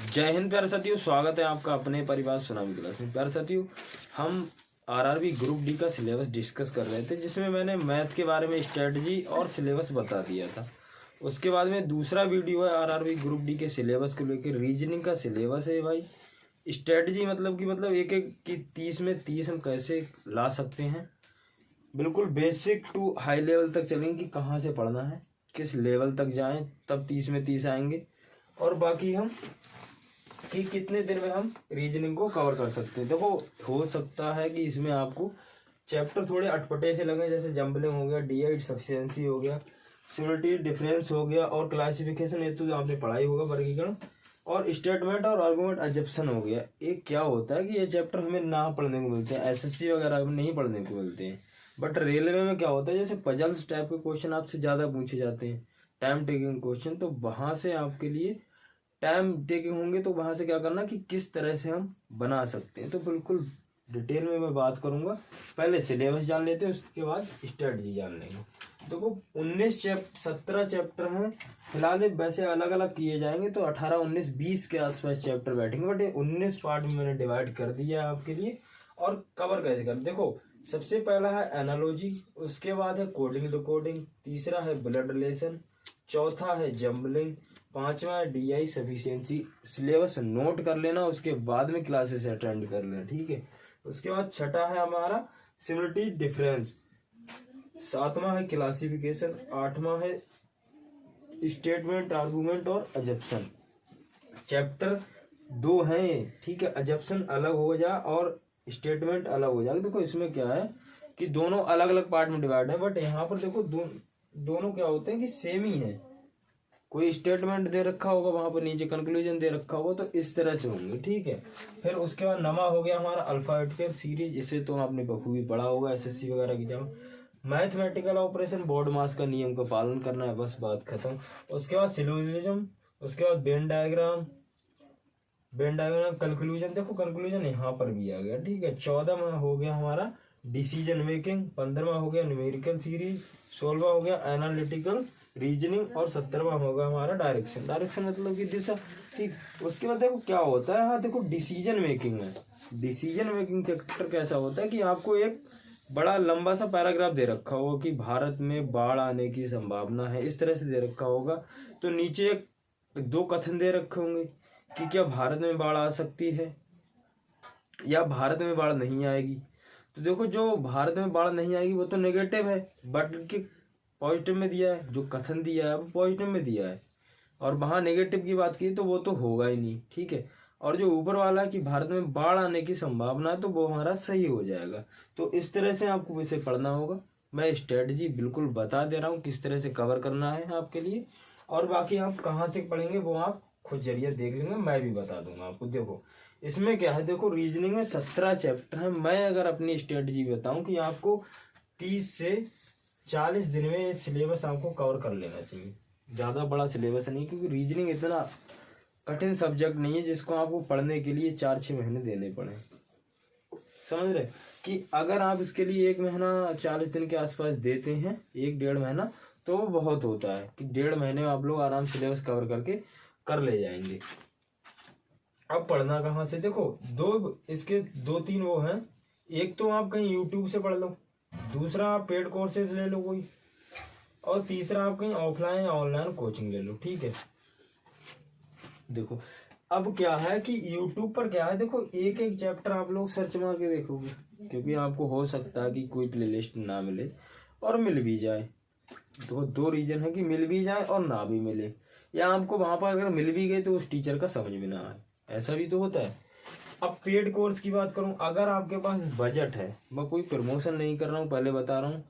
जय हिंद प्यारे साथियों, स्वागत है आपका अपने परिवार सुनामी क्लास में। प्यारे साथियों, हम आरआरबी ग्रुप डी का सिलेबस डिस्कस कर रहे थे, जिसमें मैंने मैथ के बारे में स्ट्रेटजी और सिलेबस बता दिया था। उसके बाद में दूसरा वीडियो है आरआरबी ग्रुप डी के सिलेबस को लेकर। रीजनिंग का सिलेबस है भाई। स्ट्रेटजी मतलब एक एक की 30 में 30 हम कैसे ला सकते हैं, बिल्कुल बेसिक टू हाई लेवल तक चलेंगे कि कहाँ से पढ़ना है, किस लेवल तक जाएं, तब 30 में 30 आएंगे। और बाकी हम कि कितने दिन में हम रीजनिंग को कवर कर सकते हैं। देखो, हो सकता है कि इसमें आपको चैप्टर थोड़े अटपटे से लगे, जैसे जंबलिंग हो गया, डी सफिशिएंसी हो गया, सिमिलरिटी डिफरेंस हो गया और क्लासिफिकेशन, ये तो आपने पढ़ाई होगा, वर्गीकरण, और स्टेटमेंट और आर्गुमेंट एजप्शन हो गया। एक क्या होता है कि ये चैप्टर हमें ना पढ़ने को मिलते हैं, एसएससी वगैरह में नहीं पढ़ने को मिलते हैं। बट रेलवे में क्या होता है, जैसे पजल्स टाइप के क्वेश्चन आपसे ज़्यादा पूछे जाते हैं, टाइम टेकिंग क्वेश्चन, तो वहाँ से आपके लिए टाइम टेकिंग होंगे, तो वहाँ से क्या करना कि किस तरह से हम बना सकते हैं, तो बिल्कुल डिटेल में मैं बात करूँगा। पहले सिलेबस जान लेते हैं, उसके बाद स्ट्रेटजी जान लेंगे। देखो 17 चैप्टर हैं फिलहाल, वैसे अलग अलग किए जाएंगे तो 18, 19, 20 के आसपास चैप्टर बैठेंगे, बट ये 19 पार्ट में मैंने डिवाइड कर दिया है आपके लिए। और कवर कैसे कर, देखो सबसे पहला है एनालॉजी, उसके बाद है कोडिंग डिकोडिंग, तीसरा है ब्लड रिलेशन, चौथा है जंबलिंग, पांचवा है डीआई सफिशिएंसी। सिलेबस नोट कर लेना, उसके बाद में क्लासेस अटेंड कर लेना, ठीक है। उसके बाद छठा है हमारा सिमिलरिटी डिफरेंस, सातवां है क्लासिफिकेशन, आठवां है स्टेटमेंट आर्गुमेंट और अजप्शन। चैप्टर 2 है, ठीक है। अजप्शन अलग हो जा और स्टेटमेंट अलग हो जाएगा। देखो इसमें क्या है कि दोनों अलग अलग पार्ट में डिवाइड है, बट यहाँ पर देखो दोनों क्या होते हैं कि सेम ही है। कोई स्टेटमेंट दे रखा होगा, वहां पर नीचे कंक्लूजन दे रखा होगा, तो इस तरह से होंगे, ठीक है। फिर उसके बाद नमा हो गया हमारा अल्फाबेटिकल सीरीज, इसे तो आपने बखूबी पढ़ा होगा एसएससी वगैरह की जब। मैथमेटिकल ऑपरेशन, बोर्ड मास का नियम का पालन करना है, बस बात खत्म। उसके बाद सिलोजिज्म, उसके बाद वेन डायग्राम कंक्लूजन, देखो कंक्लूजन यहाँ पर भी आ गया, ठीक है। 14वां हो गया हमारा डिसीजन मेकिंग, 15वां हो गया न्यूमेरिकल सीरीज, 16वां हो गया एनालिटिकल रीजनिंग और 17वां होगा हमारा डायरेक्शन मतलब कि दिशा, ठीक। उसके बाद देखो क्या होता है, हाँ देखो डिसीजन मेकिंग है। डिसीजन मेकिंग चैप्टर कैसा होता है कि आपको एक बड़ा लंबा सा पैराग्राफ दे रखा होगा कि भारत में बाढ़ आने की संभावना है, इस तरह से दे रखा होगा। तो नीचे 2 कथन दे रखे होंगे कि क्या भारत में बाढ़ आ सकती है या भारत में बाढ़ नहीं आएगी। तो देखो जो भारत में बाढ़ नहीं आएगी वो तो नेगेटिव है, बट कि पॉजिटिव में दिया है, जो कथन दिया है वो पॉजिटिव में दिया है, और वहाँ नेगेटिव की बात की तो वो तो होगा ही नहीं, ठीक है। और जो ऊपर वाला है कि भारत में बाढ़ आने की संभावना है, तो वो हमारा सही हो जाएगा। तो इस तरह से आपको इसे पढ़ना होगा। मैं स्ट्रेटजी बिल्कुल बता दे रहा हूँ किस तरह से कवर करना है आपके लिए, और बाकी आप कहाँ से पढ़ेंगे वो आप खुद जरिए देख लेंगे, मैं भी बता दूंगा आपको। देखो इसमें क्या है, देखो रीजनिंग में 17 चैप्टर है। मैं अगर अपनी स्ट्रेटजी बताऊं कि आपको 30 से 40 दिन में सिलेबस आपको कवर कर लेना चाहिए। ज़्यादा बड़ा सिलेबस नहीं, क्योंकि रीजनिंग इतना कठिन सब्जेक्ट नहीं है जिसको आपको पढ़ने के लिए 4-6 महीने देने पड़े। समझ रहे कि अगर आप इसके लिए 1 महीना 40 दिन के आसपास देते हैं, 1-1.5 महीना, तो बहुत होता है कि 1.5 महीने में आप लोग आराम सिलेबस कवर करके कर ले जाएंगे। अब पढ़ना कहाँ से, देखो इसके 2-3 वो हैं। एक तो आप कहीं यूट्यूब से पढ़ लो, दूसरा आप पेड कोर्सेज ले लो कोई, और तीसरा आप कहीं ऑफलाइन या ऑनलाइन कोचिंग ले लो, ठीक है। देखो अब क्या है कि यूट्यूब पर क्या है, देखो एक एक चैप्टर आप लोग सर्च मार के देखोगे, क्योंकि आपको हो सकता है कि कोई प्लेलिस्ट ना मिले और मिल भी जाए। देखो 2 रीजन है कि मिल भी जाए और ना भी मिले, या आपको वहां पर अगर मिल भी गए तो उस टीचर का समझ में ना आए, ऐसा भी तो होता है। अब पेड कोर्स की बात करूं, अगर आपके पास बजट है, मैं कोई प्रमोशन नहीं कर रहा हूं, पहले बता रहा हूं,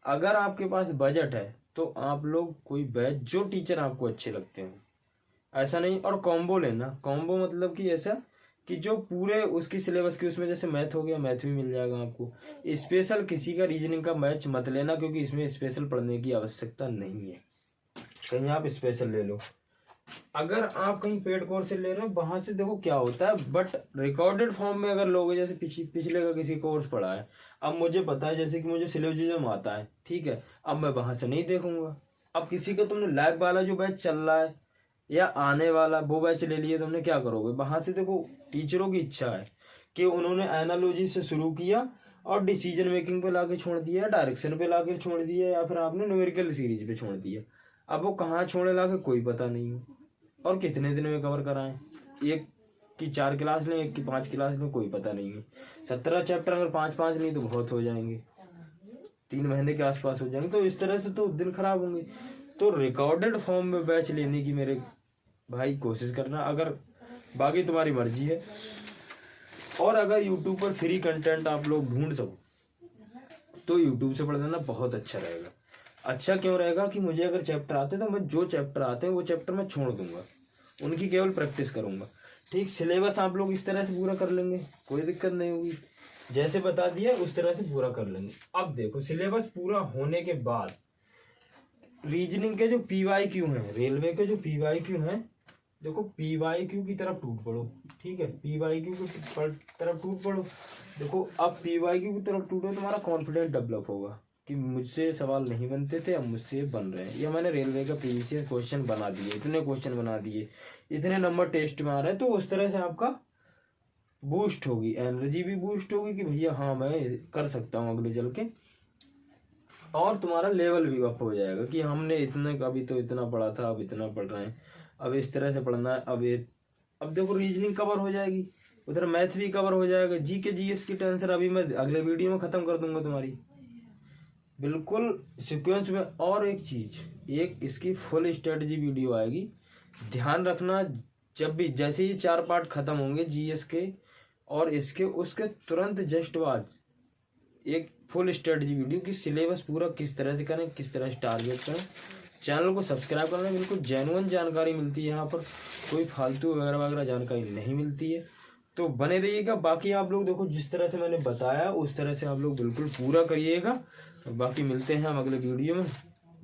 अगर आपके पास बजट है तो आप लोग कोई बैच, जो टीचर आपको अच्छे लगते हो, ऐसा नहीं, और कॉम्बो लेना। कॉम्बो मतलब कि ऐसा कि जो पूरे उसकी सिलेबस की, उसमें जैसे मैथ हो गया, मैथ भी मिल जाएगा आपको। स्पेशल किसी का रीजनिंग का मैच मत लेना, क्योंकि इसमें स्पेशल पढ़ने की आवश्यकता नहीं है, कहीं आप स्पेशल ले लो। अगर आप कहीं पेड कोर्स से ले रहे हो, वहां से देखो क्या होता है, बट रिकॉर्डेड फॉर्म में अगर लोगे, जैसे पिछले का किसी कोर्स पढ़ा है, अब मुझे पता है जैसे कि मुझे सिलोजिज्म आता है, ठीक है, अब मैं वहां से नहीं देखूंगा। अब किसी का तुमने लाइव वाला जो बैच चल रहा है या आने वाला वो बैच ले लिए तुमने, क्या करोगे वहां से? देखो टीचरों की इच्छा है कि उन्होंने एनालॉजी से शुरू किया और डिसीजन मेकिंग पे लाके छोड़ दिया, डायरेक्शन पे लाके छोड़ दिया, या फिर आपने न्यूमेरिकल सीरीज पे छोड़ दिया। अब वो कहाँ छोड़े लाके कोई पता नहीं है, और कितने दिन में कवर कराएं। एक की 4 क्लास लें, एक की 5 क्लास लें, कोई पता नहीं है। 17 चैप्टर अगर 5-5 नहीं तो बहुत हो जाएंगे, 3 महीने के आसपास हो जाएंगे। तो इस तरह से तो दिन खराब होंगे। तो रिकॉर्डेड फॉर्म में बैच लेने की मेरे भाई कोशिश करना, अगर बाकी तुम्हारी मर्जी है। और अगर यूट्यूब पर फ्री कंटेंट आप लोग ढूंढ सको तो यूट्यूब से पढ़ लेना बहुत अच्छा रहेगा। अच्छा क्यों रहेगा कि मुझे अगर चैप्टर आते हैं तो मैं जो चैप्टर आते हैं वो चैप्टर मैं छोड़ दूंगा, उनकी केवल प्रैक्टिस करूंगा। ठीक, सिलेबस आप लोग इस तरह से पूरा कर लेंगे, कोई दिक्कत नहीं होगी। जैसे बता दिया उस तरह से पूरा कर लेंगे। अब देखो सिलेबस पूरा होने के बाद रीजनिंग के जो PYQ हैं, रेलवे के जो PYQ हैं, देखो PYQ की तरफ टूट पड़ो। ठीक है, PYQ की तरफ टूट पड़ो। देखो अब PYQ की तरफ टूटो, तुम्हारा कॉन्फिडेंस डेवलप होगा कि मुझसे सवाल नहीं बनते थे, अब मुझसे बन रहे हैं, या मैंने रेलवे का प्रीवियस क्वेश्चन बना दिए, इतने क्वेश्चन बना दिए, इतने नंबर टेस्ट में आ रहे हैं। तो उस तरह से आपका बूस्ट होगी, एनर्जी भी बूस्ट होगी कि भैया हाँ मैं कर सकता हूँ आगे चल के। और तुम्हारा लेवल भी अप हो जाएगा कि हमने इतने अभी तो इतना पढ़ा था, अब इतना पढ़ रहे हैं, अब इस तरह से पढ़ना है। अब देखो रीजनिंग कवर हो जाएगी, उधर मैथ भी कवर हो जाएगा। GK GS की टेंशन अभी मैं अगले वीडियो में खत्म कर दूंगा तुम्हारी, बिल्कुल सीक्वेंस में। और एक चीज, एक इसकी फुल स्ट्रेटजी वीडियो आएगी, ध्यान रखना। जब भी जैसे ही 4 पार्ट खत्म होंगे GS के और इसके, उसके तुरंत जस्ट बाद एक फुल स्ट्रेटजी वीडियो की सिलेबस पूरा किस तरह से करें, किस तरह से टारगेट करें। चैनल को सब्सक्राइब करना, बिल्कुल जेन्युइन जानकारी मिलती है यहाँ पर, कोई फालतू वगैरह वगैरह जानकारी नहीं मिलती है। तो बने रहिएगा। बाकी आप लोग देखो जिस तरह से मैंने बताया उस तरह से आप लोग बिल्कुल पूरा करिएगा। बाकी मिलते हैं हम अगले वीडियो में।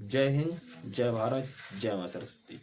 जय हिंद, जय भारत, जय मां सरस्वती।